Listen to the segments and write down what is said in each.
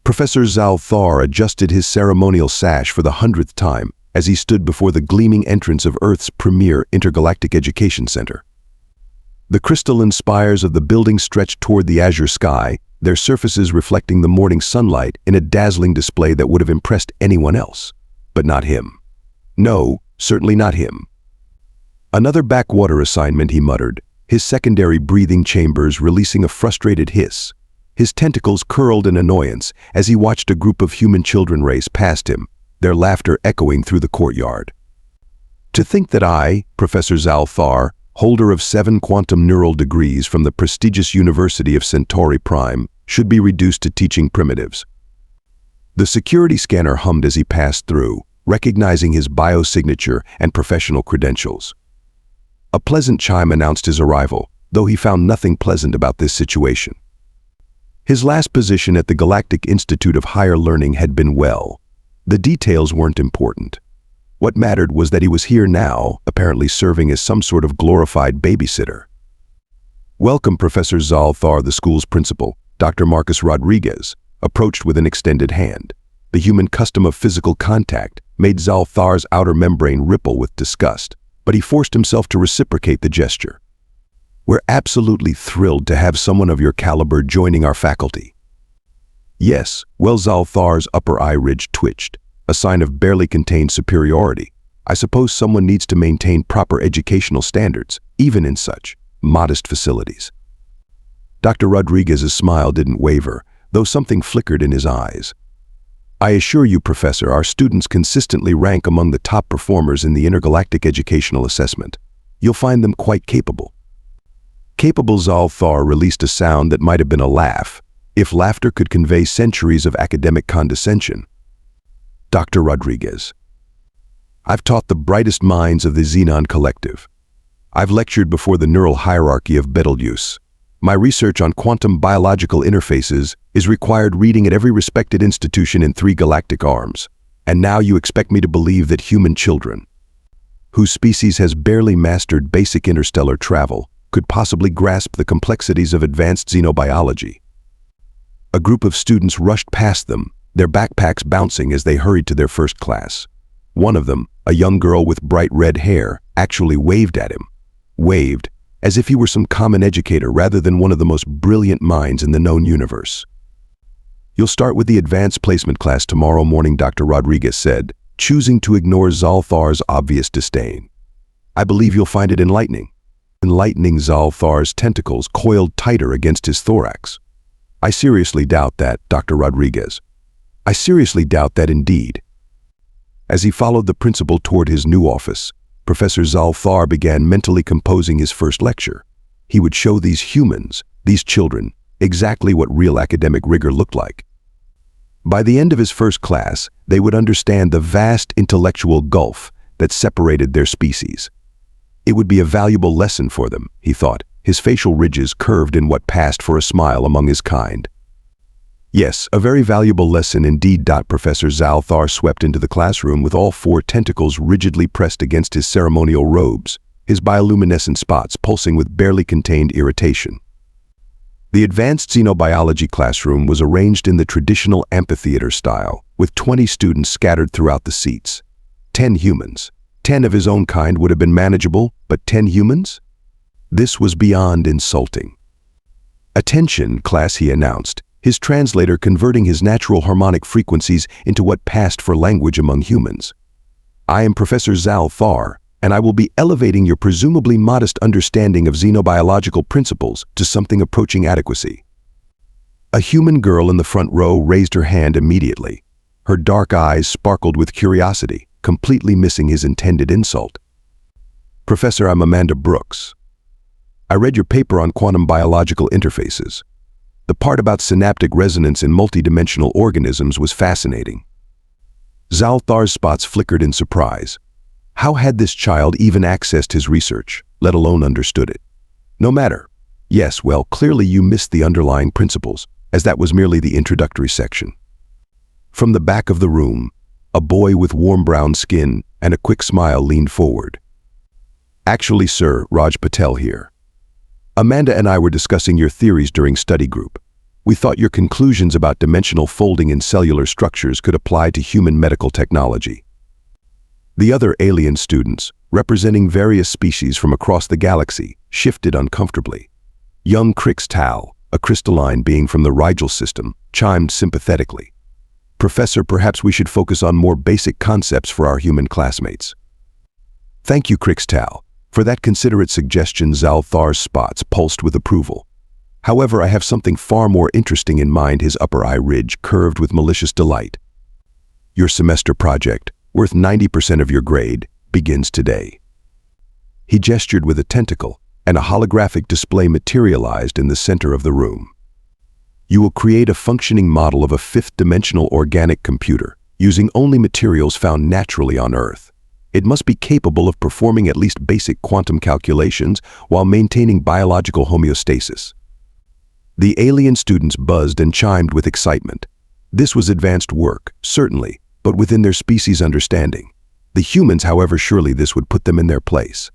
Professor Zal'thar adjusted his ceremonial sash for the 100th time as he stood before the gleaming entrance of Earth's premier intergalactic education center. The crystalline spires of the building stretched toward the azure sky, their surfaces reflecting the morning sunlight in a dazzling display that would have impressed anyone else. But not him. No, certainly not him. Another backwater assignment, he muttered, his secondary breathing chambers releasing a frustrated hiss. His tentacles curled in annoyance as he watched a group of human children race past him, their laughter echoing through the courtyard. To think that I, Professor Zal'thar, holder of 7 quantum neural degrees from the prestigious University of Centauri Prime, should be reduced to teaching primitives. The security scanner hummed as he passed through, recognizing his biosignature and professional credentials. A pleasant chime announced his arrival, though he found nothing pleasant about this situation. His last position at the Galactic Institute of Higher Learning had been well. The details weren't important. What mattered was that he was here now, apparently serving as some sort of glorified babysitter. "Welcome, Professor Zal'thar," the school's principal, Dr. Marcus Rodriguez, approached with an extended hand. The human custom of physical contact made Zal'thar's outer membrane ripple with disgust, but he forced himself to reciprocate the gesture. "We're absolutely thrilled to have someone of your caliber joining our faculty." "Yes," well, Zal'thar's upper eye ridge twitched, a sign of barely contained superiority. "I suppose someone needs to maintain proper educational standards, even in such modest facilities." Dr. Rodriguez's smile didn't waver, though something flickered in his eyes. "I assure you, Professor, our students consistently rank among the top performers in the Intergalactic Educational Assessment. You'll find them quite capable." Capable. Zal'thar released a sound that might have been a laugh, if laughter could convey centuries of academic condescension. "Dr. Rodriguez, I've taught the brightest minds of the Xenon Collective. I've lectured before the neural hierarchy of Betelgeuse. My research on quantum biological interfaces is required reading at every respected institution in 3 galactic arms. And now you expect me to believe that human children, whose species has barely mastered basic interstellar travel, could possibly grasp the complexities of advanced xenobiology." A group of students rushed past them, their backpacks bouncing as they hurried to their first class. One of them, a young girl with bright red hair, actually waved at him. Waved, as if he were some common educator rather than one of the most brilliant minds in the known universe. "You'll start with the advanced placement class tomorrow morning," Dr. Rodriguez said, choosing to ignore Zal'thar's obvious disdain. "I believe you'll find it enlightening." Enlightening. Zal'thar's tentacles coiled tighter against his thorax. "I seriously doubt that, Dr. Rodriguez. I seriously doubt that indeed." As he followed the principal toward his new office, Professor Zal'thar began mentally composing his first lecture. He would show these humans, these children, exactly what real academic rigor looked like. By the end of his first class, they would understand the vast intellectual gulf that separated their species. It would be a valuable lesson for them, he thought, his facial ridges curved in what passed for a smile among his kind. "Yes, a very valuable lesson indeed." Professor Zal'thar swept into the classroom with all 4 tentacles rigidly pressed against his ceremonial robes, his bioluminescent spots pulsing with barely contained irritation. The advanced xenobiology classroom was arranged in the traditional amphitheater style, with 20 students scattered throughout the seats. 10 humans. 10 of his own kind would have been manageable, but 10 humans? This was beyond insulting. "Attention, class," he announced, his translator converting his natural harmonic frequencies into what passed for language among humans. "I am Professor Zal'thar, and I will be elevating your presumably modest understanding of xenobiological principles to something approaching adequacy." A human girl in the front row raised her hand immediately. Her dark eyes sparkled with curiosity, completely missing his intended insult. "Professor, I'm Amanda Brooks. I read your paper on quantum biological interfaces. The part about synaptic resonance in multidimensional organisms was fascinating." Zal'thar's spots flickered in surprise. How had this child even accessed his research, let alone understood it? "No matter. Yes, well, clearly you missed the underlying principles, as that was merely the introductory section." From the back of the room, a boy with warm brown skin and a quick smile leaned forward. "Actually, sir, Raj Patel here. Amanda and I were discussing your theories during study group. We thought your conclusions about dimensional folding in cellular structures could apply to human medical technology. The other alien students, representing various species from across the galaxy, shifted uncomfortably. Young Crix-Tal, a crystalline being from the Rigel system, chimed sympathetically. Professor, perhaps we should focus on more basic concepts for our human classmates. Thank you, Crix-Tal. For that considerate suggestion, Zal'thar's spots pulsed with approval. However, I have something far more interesting in mind. His upper eye ridge curved with malicious delight. Your semester project, worth 90% of your grade, begins today. He gestured with a tentacle, and a holographic display materialized in the center of the room. You will create a functioning model of a fifth-dimensional organic computer, using only materials found naturally on Earth. It must be capable of performing at least basic quantum calculations while maintaining biological homeostasis. The alien students buzzed and chimed with excitement. This was advanced work, certainly, but within their species' understanding. The humans, however, surely this would put them in their place.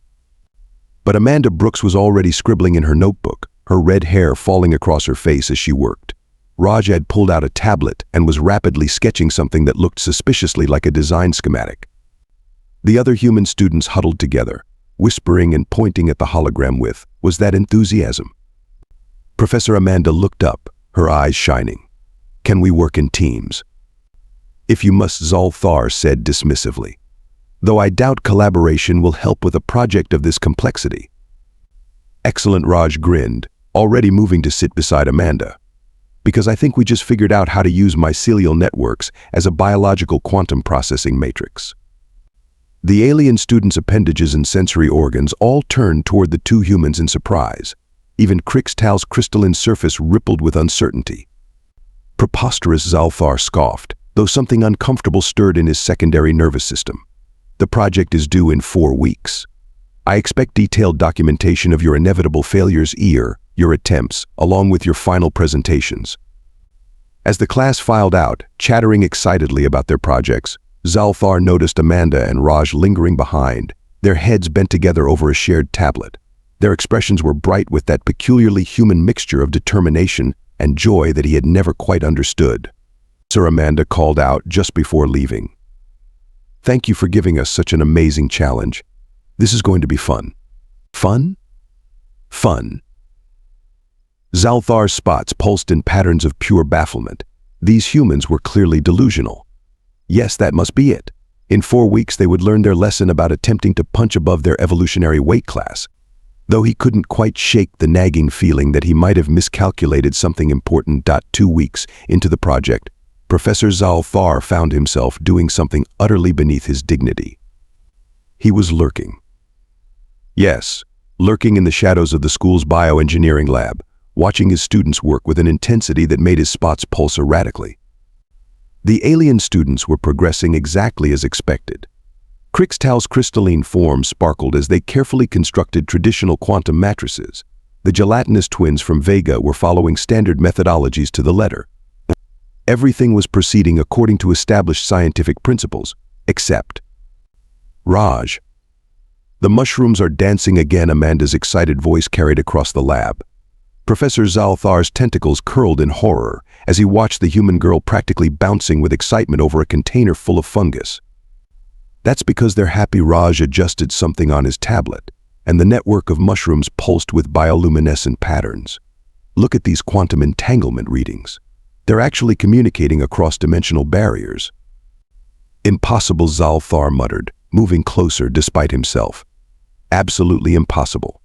But Amanda Brooks was already scribbling in her notebook, her red hair falling across her face as she worked. Raj had pulled out a tablet and was rapidly sketching something that looked suspiciously like a design schematic. The other human students huddled together, whispering and pointing at the hologram with, was that enthusiasm? Professor Amanda looked up, her eyes shining. Can we work in teams? If you must, Zal'thar said dismissively. Though I doubt collaboration will help with a project of this complexity. Excellent, Raj grinned, already moving to sit beside Amanda. Because I think we just figured out how to use mycelial networks as a biological quantum processing matrix. The alien students' appendages and sensory organs all turned toward the two humans in surprise. Even Crix-Tal's crystalline surface rippled with uncertainty. Preposterous, Zal'thar scoffed, though something uncomfortable stirred in his secondary nervous system. The project is due in 4 weeks. I expect detailed documentation of your inevitable failures, your attempts, along with your final presentations. As the class filed out, chattering excitedly about their projects, Zal'thar noticed Amanda and Raj lingering behind, their heads bent together over a shared tablet. Their expressions were bright with that peculiarly human mixture of determination and joy that he had never quite understood. Sir Amanda called out just before leaving. Thank you for giving us such an amazing challenge. This is going to be fun. Fun? Fun. Zal'thar's spots pulsed in patterns of pure bafflement. These humans were clearly delusional. Yes, that must be it. In 4 weeks they would learn their lesson about attempting to punch above their evolutionary weight class. Though he couldn't quite shake the nagging feeling that he might have miscalculated something important. 2 weeks into the project, Professor Zal'thar found himself doing something utterly beneath his dignity. He was lurking. Yes, lurking in the shadows of the school's bioengineering lab, watching his students work with an intensity that made his spots pulse erratically. The alien students were progressing exactly as expected. Crix-Tal's crystalline form sparkled as they carefully constructed traditional quantum matrices. The gelatinous twins from Vega were following standard methodologies to the letter. Everything was proceeding according to established scientific principles, except Raj. The mushrooms are dancing again, Amanda's excited voice carried across the lab. Professor Zal'thar's tentacles curled in horror as he watched the human girl practically bouncing with excitement over a container full of fungus. That's because they're happy. Raj adjusted something on his tablet, and the network of mushrooms pulsed with bioluminescent patterns. Look at these quantum entanglement readings. They're actually communicating across dimensional barriers. Impossible, Zal'thar muttered, moving closer despite himself. Absolutely impossible.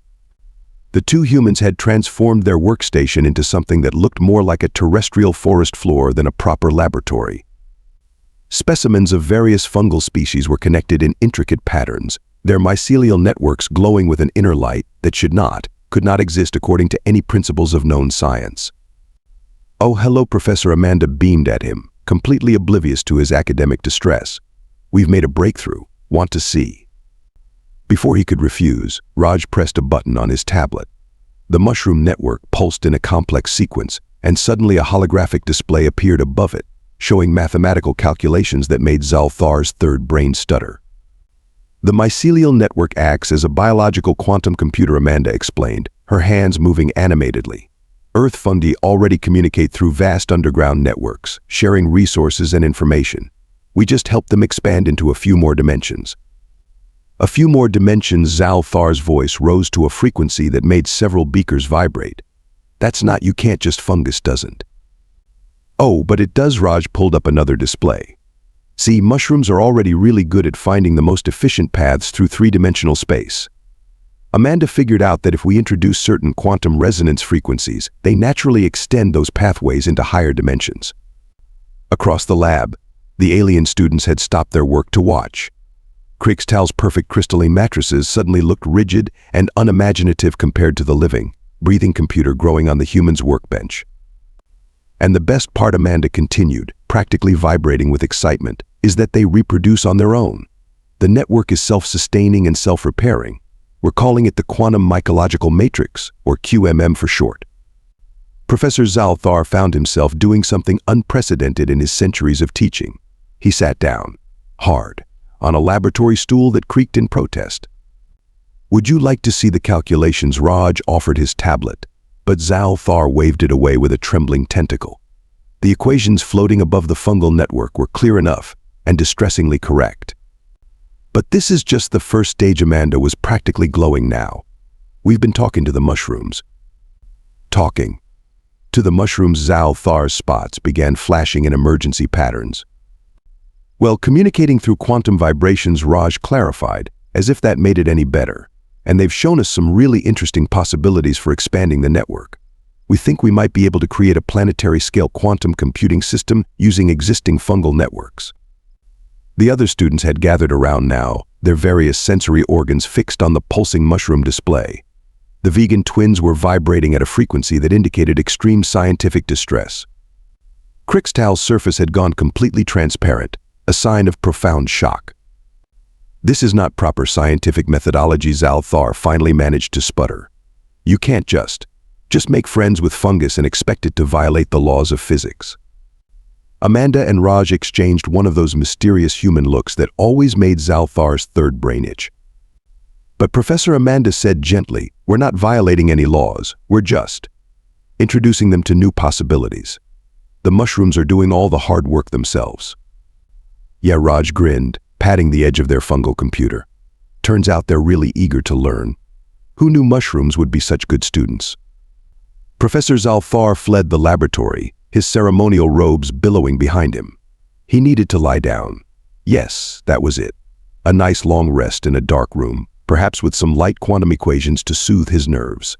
The two humans had transformed their workstation into something that looked more like a terrestrial forest floor than a proper laboratory. Specimens of various fungal species were connected in intricate patterns, their mycelial networks glowing with an inner light that could not exist according to any principles of known science. Oh, hello, Professor Amanda beamed at him, completely oblivious to his academic distress. We've made a breakthrough. Want to see? Before he could refuse, Raj pressed a button on his tablet. The mushroom network pulsed in a complex sequence, and suddenly a holographic display appeared above it, showing mathematical calculations that made Zal'thar's third brain stutter. The mycelial network acts as a biological quantum computer, Amanda explained, her hands moving animatedly. Earth fungi already communicate through vast underground networks, sharing resources and information. We just help them expand into a few more dimensions. A few more dimensions. Zal'thar's voice rose to a frequency that made several beakers vibrate. That's not you can't just fungus doesn't. Oh, but it does. Raj pulled up another display. See, mushrooms are already really good at finding the most efficient paths through three-dimensional space. Amanda figured out that if we introduce certain quantum resonance frequencies, they naturally extend those pathways into higher dimensions. Across the lab, the alien students had stopped their work to watch. Krigstall's perfect crystalline mattresses suddenly looked rigid and unimaginative compared to the living, breathing computer growing on the human's workbench. And the best part, Amanda continued, practically vibrating with excitement, is that they reproduce on their own. The network is self-sustaining and self-repairing. We're calling it the quantum mycological matrix, or QMM for short. Professor Zal'thar found himself doing something unprecedented in his centuries of teaching. He sat down, hard, on a laboratory stool that creaked in protest. Would you like to see the calculations? Raj offered his tablet, but Zal'thar waved it away with a trembling tentacle. The equations floating above the fungal network were clear enough and distressingly correct. But this is just the first stage. Amanda was practically glowing now. We've been talking to the mushrooms. Talking to the mushrooms. Zal'thar's spots began flashing in emergency patterns. Well, communicating through quantum vibrations, Raj clarified, as if that made it any better. And they've shown us some really interesting possibilities for expanding the network. We think we might be able to create a planetary-scale quantum computing system using existing fungal networks. The other students had gathered around now, their various sensory organs fixed on the pulsing mushroom display. The vegan twins were vibrating at a frequency that indicated extreme scientific distress. Krigstall's surface had gone completely transparent, a sign of profound shock. This is not proper scientific methodology, Zal'thar finally managed to sputter. You can't just make friends with fungus and expect it to violate the laws of physics. Amanda and Raj exchanged one of those mysterious human looks that always made Zal'thar's third brain itch. But Professor Amanda said gently, we're not violating any laws, we're just introducing them to new possibilities. The mushrooms are doing all the hard work themselves. Yeah, Raj grinned, patting the edge of their fungal computer. Turns out they're really eager to learn. Who knew mushrooms would be such good students? Professor Zal'thar fled the laboratory, his ceremonial robes billowing behind him. He needed to lie down. Yes, that was it. A nice long rest in a dark room, perhaps with some light quantum equations to soothe his nerves.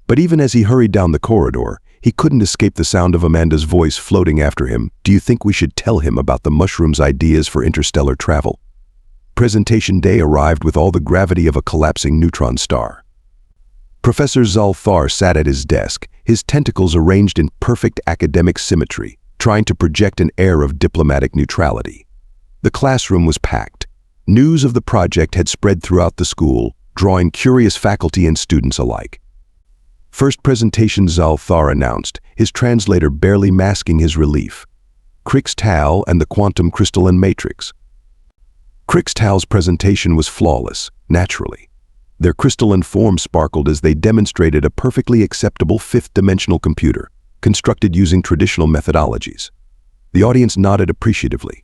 But even as he hurried down the corridor, he couldn't escape the sound of Amanda's voice floating after him. Do you think we should tell him about the mushroom's ideas for interstellar travel? Presentation day arrived with all the gravity of a collapsing neutron star. Professor Zal'thar sat at his desk, his tentacles arranged in perfect academic symmetry, trying to project an air of diplomatic neutrality. The classroom was packed. News of the project had spread throughout the school, drawing curious faculty and students alike. First presentation, Zal'thar announced, his translator barely masking his relief. Krigstall and the quantum crystalline matrix. Krigstall's presentation was flawless, naturally. Their crystalline form sparkled as they demonstrated a perfectly acceptable fifth-dimensional computer, constructed using traditional methodologies. The audience nodded appreciatively.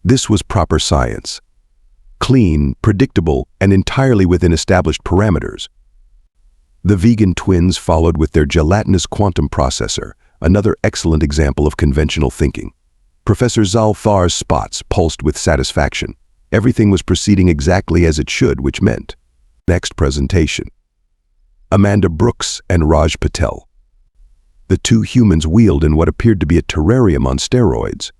This was proper science. Clean, predictable, and entirely within established parameters. The vegan twins followed with their gelatinous quantum processor, another excellent example of conventional thinking. Professor Zal'thar's spots pulsed with satisfaction. Everything was proceeding exactly as it should, which meant next presentation. Amanda Brooks and Raj Patel. The two humans wheeled in what appeared to be a terrarium on steroids.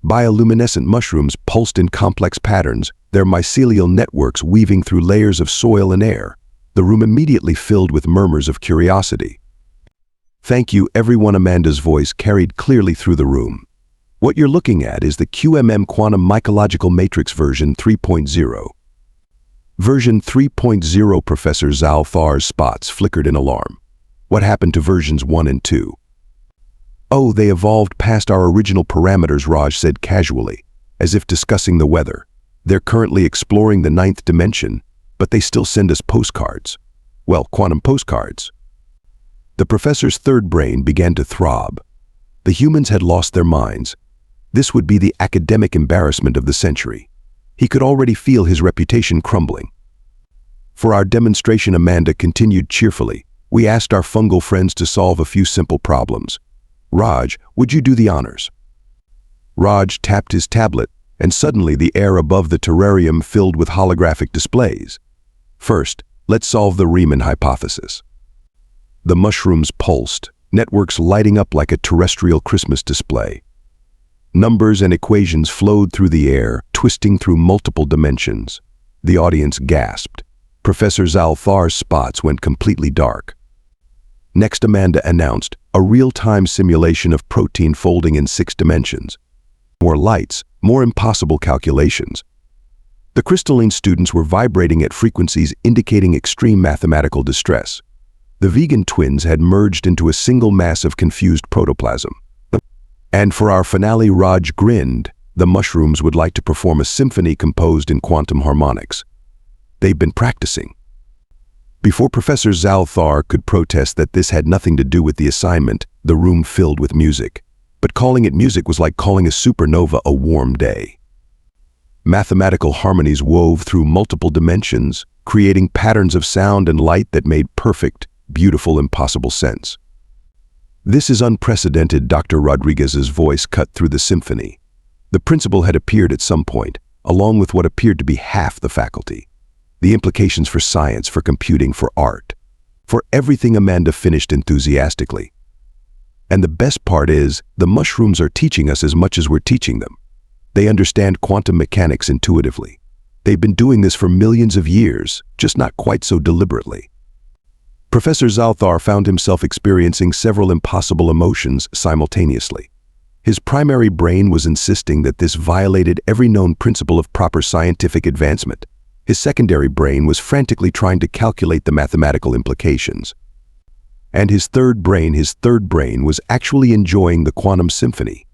Bioluminescent mushrooms pulsed in complex patterns, their mycelial networks weaving through layers of soil and air. The room immediately filled with murmurs of curiosity. Thank you, everyone. Amanda's voice carried clearly through the room. What you're looking at is the QMM Quantum Mycological Matrix version 3.0. Version 3.0. Professor Zal'thar's spots flickered in alarm. What happened to versions 1 and 2? Oh, they evolved past our original parameters, Raj said casually, as if discussing the weather. They're currently exploring the 9th dimension, but they still send us postcards. Well, quantum postcards. The professor's third brain began to throb. The humans had lost their minds. This would be the academic embarrassment of the century. He could already feel his reputation crumbling. For our demonstration, Amanda continued cheerfully. We asked our fungal friends to solve a few simple problems. Raj, would you do the honors? Raj tapped his tablet, and suddenly the air above the terrarium filled with holographic displays. First, let's solve the Riemann hypothesis. The mushrooms pulsed, networks lighting up like a terrestrial Christmas display. Numbers and equations flowed through the air, twisting through multiple dimensions. The audience gasped. Professor Zal'thar's spots went completely dark. Next, Amanda announced a real-time simulation of protein folding in 6 dimensions. More lights, more impossible calculations. The crystalline students were vibrating at frequencies indicating extreme mathematical distress. The vegan twins had merged into a single mass of confused protoplasm. And for our finale, Raj grinned. The mushrooms would like to perform a symphony composed in quantum harmonics. They've been practicing. Before Professor Zal'thar could protest that this had nothing to do with the assignment, the room filled with music. But calling it music was like calling a supernova a warm day. Mathematical harmonies wove through multiple dimensions, creating patterns of sound and light that made perfect, beautiful, impossible sense. This is unprecedented, Dr. Rodriguez's voice cut through the symphony. The principal had appeared at some point, along with what appeared to be half the faculty. The implications for science, for computing, for art. For everything, Amanda finished enthusiastically. And the best part is, the mushrooms are teaching us as much as we're teaching them. They understand quantum mechanics intuitively. They've been doing this for millions of years, just not quite so deliberately. Professor Zal'thar found himself experiencing several impossible emotions simultaneously. His primary brain was insisting that this violated every known principle of proper scientific advancement. His secondary brain was frantically trying to calculate the mathematical implications. And his third brain was actually enjoying the quantum symphony.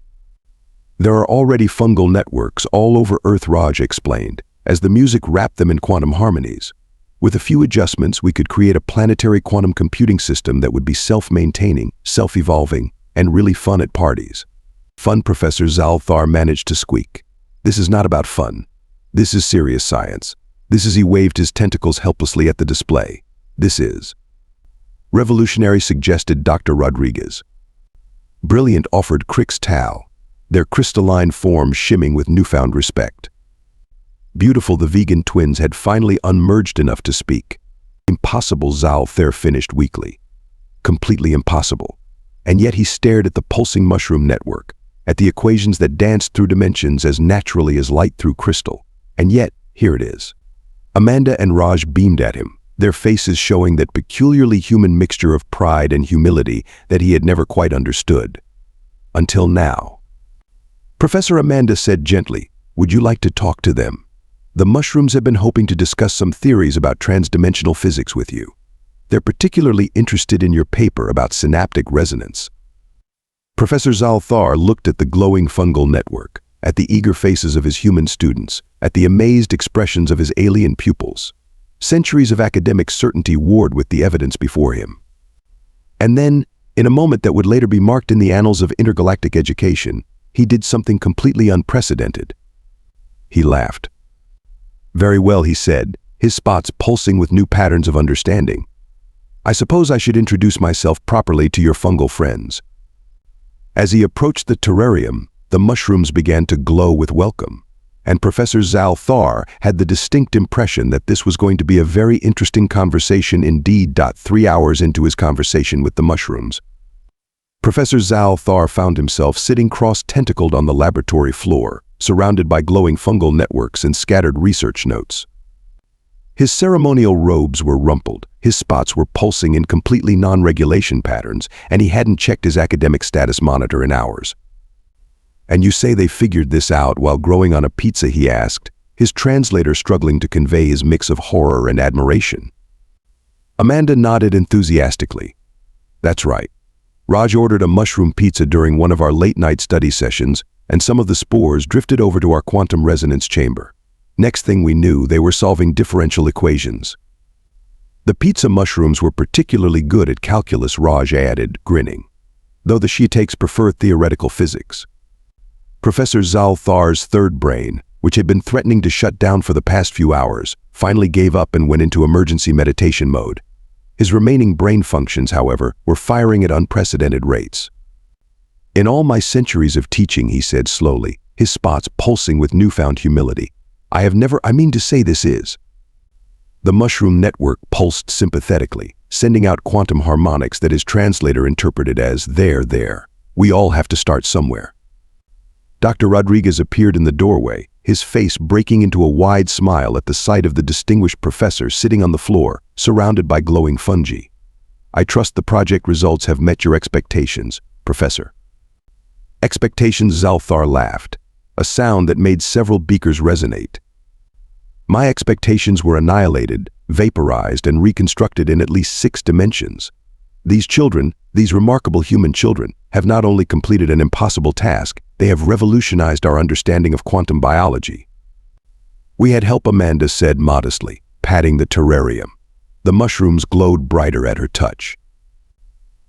There are already fungal networks all over Earth, Raj explained, as the music wrapped them in quantum harmonies. With a few adjustments, we could create a planetary quantum computing system that would be self-maintaining, self-evolving, and really fun at parties. Fun, Professor Zal'thar managed to squeak. This is not about fun. This is serious science. This is, he waved his tentacles helplessly at the display. This is revolutionary, suggested Dr. Rodriguez. Brilliant, offered Crix Tal, their crystalline form shimming with newfound respect. Beautiful, the vegan twins had finally unmerged enough to speak. Impossible, Zal'thar finished weakly. Completely impossible. And yet he stared at the pulsing mushroom network, at the equations that danced through dimensions as naturally as light through crystal. And yet, here it is. Amanda and Raj beamed at him, their faces showing that peculiarly human mixture of pride and humility that he had never quite understood. Until now. Professor Amanda said gently, "Would you like to talk to them? The mushrooms have been hoping to discuss some theories about transdimensional physics with you. They're particularly interested in your paper about synaptic resonance." Professor Zal'thar looked at the glowing fungal network, at the eager faces of his human students, at the amazed expressions of his alien pupils. Centuries of academic certainty warred with the evidence before him. And then, in a moment that would later be marked in the annals of intergalactic education, he did something completely unprecedented. He laughed. "Very well," he said, his spots pulsing with new patterns of understanding. "I suppose I should introduce myself properly to your fungal friends." As he approached the terrarium, the mushrooms began to glow with welcome, and Professor Zal'thar had the distinct impression that this was going to be a very interesting conversation indeed. 3 hours into his conversation with the mushrooms, Professor Zal'thar found himself sitting cross-tentacled on the laboratory floor, surrounded by glowing fungal networks and scattered research notes. His ceremonial robes were rumpled, his spots were pulsing in completely non-regulation patterns, and he hadn't checked his academic status monitor in hours. "And you say they figured this out while growing on a pizza?" he asked, his translator struggling to convey his mix of horror and admiration. Amanda nodded enthusiastically. "That's right. Raj ordered a mushroom pizza during one of our late-night study sessions, and some of the spores drifted over to our quantum resonance chamber. Next thing we knew, they were solving differential equations." The pizza mushrooms were particularly good at calculus, Raj added, grinning, though the Shiitakes prefer theoretical physics. Professor Zal'thar's third brain, which had been threatening to shut down for the past few hours, finally gave up and went into emergency meditation mode. His remaining brain functions, however, were firing at unprecedented rates. In all my centuries of teaching, he said slowly, his spots pulsing with newfound humility, I mean to say this is. The mushroom network pulsed sympathetically, sending out quantum harmonics that his translator interpreted as there. We all have to start somewhere. Dr. Rodriguez appeared in the doorway, his face breaking into a wide smile at the sight of the distinguished professor sitting on the floor, surrounded by glowing fungi. I trust the project results have met your expectations, Professor. Expectations, Zal'thar laughed, a sound that made several beakers resonate. My expectations were annihilated, vaporized, and reconstructed in at least 6 dimensions. These children, these remarkable human children, have not only completed an impossible task, they have revolutionized our understanding of quantum biology. We had help, Amanda said modestly, patting the terrarium. The mushrooms glowed brighter at her touch.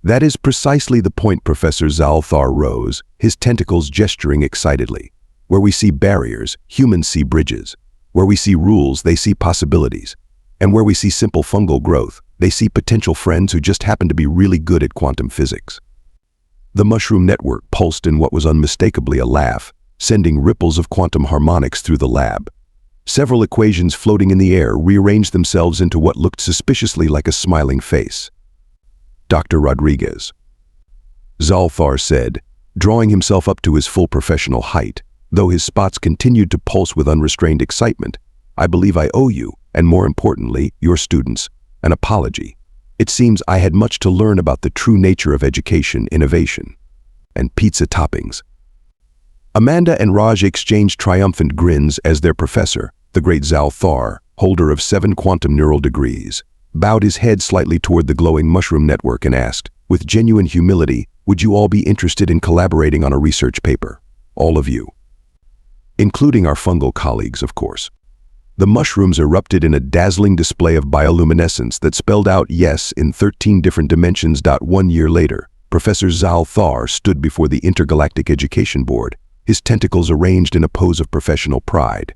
That is precisely the point, Professor Zal'thar rose, his tentacles gesturing excitedly. Where we see barriers, humans see bridges. Where we see rules, they see possibilities. And where we see simple fungal growth, they see potential friends who just happen to be really good at quantum physics. The mushroom network pulsed in what was unmistakably a laugh, sending ripples of quantum harmonics through the lab. Several equations floating in the air rearranged themselves into what looked suspiciously like a smiling face. Dr. Rodriguez, Zal'thar said, drawing himself up to his full professional height, though his spots continued to pulse with unrestrained excitement, I believe I owe you, and more importantly, your students, an apology. It seems I had much to learn about the true nature of education, innovation, and pizza toppings. Amanda and Raj exchanged triumphant grins as their professor, the great Zal'thar, holder of 7 quantum neural degrees, bowed his head slightly toward the glowing mushroom network and asked, with genuine humility, would you all be interested in collaborating on a research paper? All of you. Including our fungal colleagues, of course. The mushrooms erupted in a dazzling display of bioluminescence that spelled out yes in 13 different dimensions. 1 year later, Professor Zal'thar stood before the Intergalactic Education Board, his tentacles arranged in a pose of professional pride.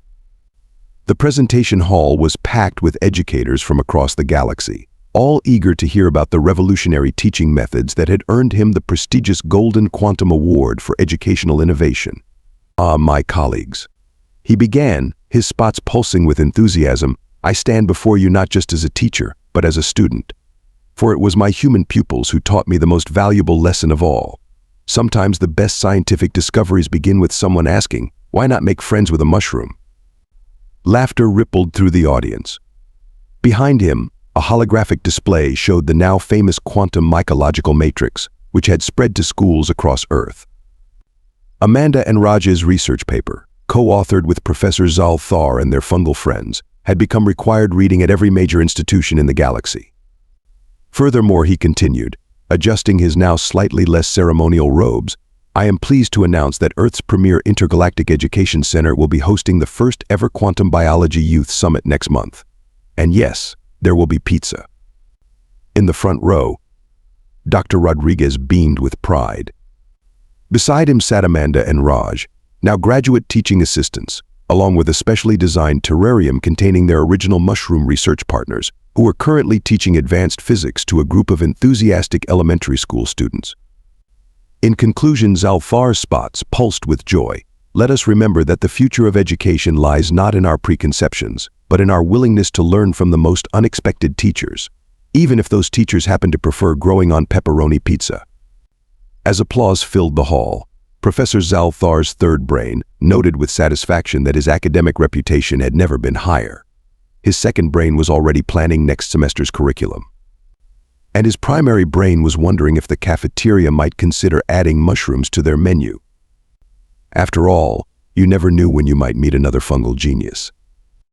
The presentation hall was packed with educators from across the galaxy, all eager to hear about the revolutionary teaching methods that had earned him the prestigious Golden Quantum Award for Educational Innovation. Ah, my colleagues. He began, his spots pulsing with enthusiasm, I stand before you not just as a teacher, but as a student. For it was my human pupils who taught me the most valuable lesson of all. Sometimes the best scientific discoveries begin with someone asking, why not make friends with a mushroom? Laughter rippled through the audience. Behind him, a holographic display showed the now famous quantum mycological matrix, which had spread to schools across Earth. Amanda and Raj's research paper, co-authored with Professor Zal'thar and their fungal friends, had become required reading at every major institution in the galaxy. Furthermore, he continued, adjusting his now slightly less ceremonial robes, I am pleased to announce that Earth's premier Intergalactic Education Center will be hosting the first ever Quantum Biology Youth Summit next month. And yes, there will be pizza. In the front row, Dr. Rodriguez beamed with pride. Beside him sat Amanda and Raj, now graduate teaching assistants, along with a specially designed terrarium containing their original mushroom research partners, who are currently teaching advanced physics to a group of enthusiastic elementary school students. In conclusion, Zal'thar's spots pulsed with joy. Let us remember that the future of education lies not in our preconceptions, but in our willingness to learn from the most unexpected teachers, even if those teachers happen to prefer growing on pepperoni pizza. As applause filled the hall, Professor Zal'thar's third brain noted with satisfaction that his academic reputation had never been higher. His second brain was already planning next semester's curriculum. And his primary brain was wondering if the cafeteria might consider adding mushrooms to their menu. After all, you never knew when you might meet another fungal genius.